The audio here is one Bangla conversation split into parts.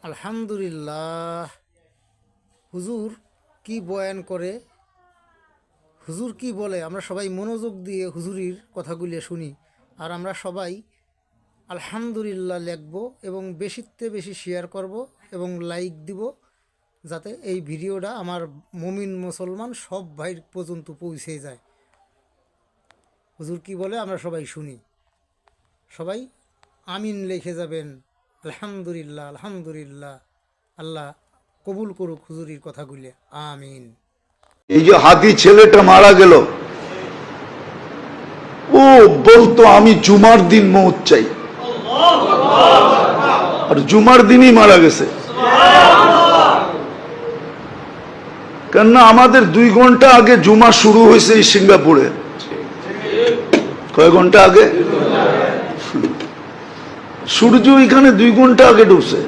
আলহামদুলিল্লাহ। হুজুর কি বয়ান করে, হুজুর কি বলে, আমরা সবাই মনোযোগ দিয়ে হুজুরির কথাগুলি শুনি। আর আমরা সবাই আলহামদুলিল্লাহ লিখব এবং বেশিতে বেশি শেয়ার করব এবং লাইক দিব, যাতে এই ভিডিওটা আমার মুমিন মুসলমান সব ভাই পর্যন্ত পৌঁছে যায়। হুজুর কি বলে আমরা সবাই শুনি। সবাই আমিন লিখে যাবেন। আলহামদুলিল্লাহ আলহামদুলিল্লাহ। আল্লাহ কবুল করুক হুজুরির কথাগুলি। আমিন। এই যে হাতি ছেলেটা মারা গেল, ও বলতো আমি জুমার দিন মৌত চাই, আর জুমার দিনই মারা গেছে। কেননা আমাদের 2 ঘন্টা আগে জুমা শুরু হয়েছে এই সিঙ্গাপুরে। কয় ঘন্টা আগে? সূর্য এখানে 2 ঘন্টা আগে ডুবছে,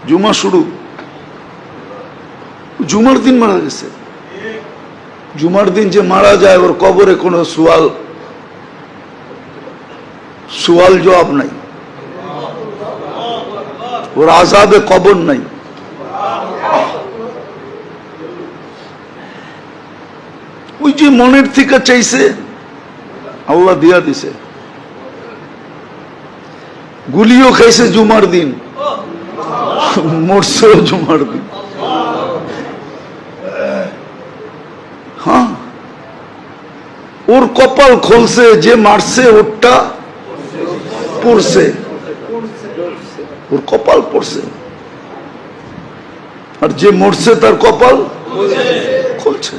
জুমা শুরু। জুমার দিন মারা গেছে। জুমার দিন যে মারা যায় ওর কবরে কোনো সুয়াল জবাব নাই, ওর আযাবে কবর নাই। ওই যে মনের থেকে চাইছে আল্লাহ দিয়া দিছে। গুলিও খাইছে জুমার দিন, মরছে জুমার দিন। হ্যাঁ, ওর কপাল খুলছে, যে মারছে ওরটা পড়ছে, ওর কপাল পড়ছে, আর যে মরছে তার কপাল খুলছে।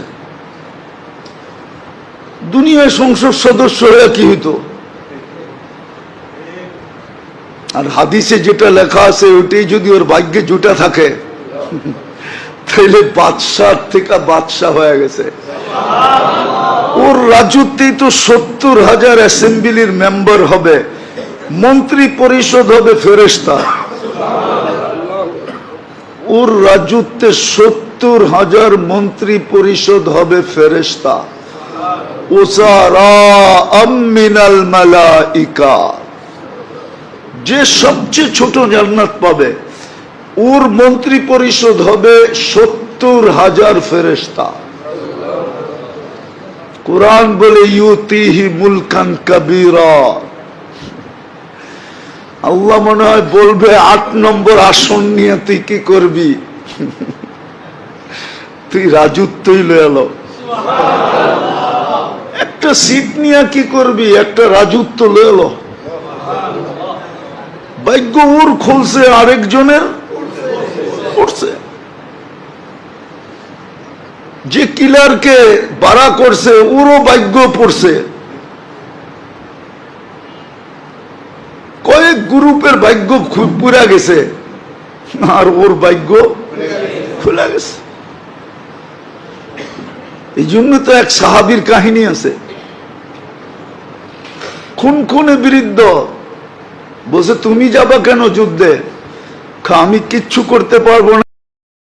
দুনিয়ায় সংসদ সদস্য হয়ে কি হইতো? আর হাদিসে যেটা লেখা আছে ওইটাই যদি ওর ভাগ্যে জুটা থাকে, তাহলে বাদশাহ থেকে বাদশাহ হয়ে গেছে। ওর রাজত্বেই তো 70,000 অ্যাসেম্বলির মেম্বার হবে, মন্ত্রী পরিষদ হবে ফেরেশতা। ওর রাজত্বে 70,000 মন্ত্রী পরিষদ হবে ফেরেশতা। মিনাল মালাইকা, যে সবচেয়ে ছোট জান্নাত পাবে ওর মন্ত্রী পরিষদ হবে 70,000 ফেরেশতা। কুরআন বলে ইউতিহি মুলকান কাবীরা। আল্লাহ মনে হয় বলবে 8 নম্বর আসন নিয়ে তুই কি করবি? তুই রাজত্বই লয়ে এলো। একটা সিট নিয়ে কি করবি? একটা রাজত্ব লয়ে এলো। ভাগ্য ওর খুলছে, আরেকজনের পড়ছে। যে কিলারকে বাড়া করছে ওরও ভাগ্য পড়ছে। কয়েক গ্রুপের ভাগ্য পুরা গেছে, আর ওর ভাগ্য খুলে গেছে। এই জন্য তো এক সাহাবীর কাহিনী আছে, খুনে বিরুদ্ধ বলছে তুমি যাবা কেন যুদ্ধে? আমি কিচ্ছু করতে পারবো না,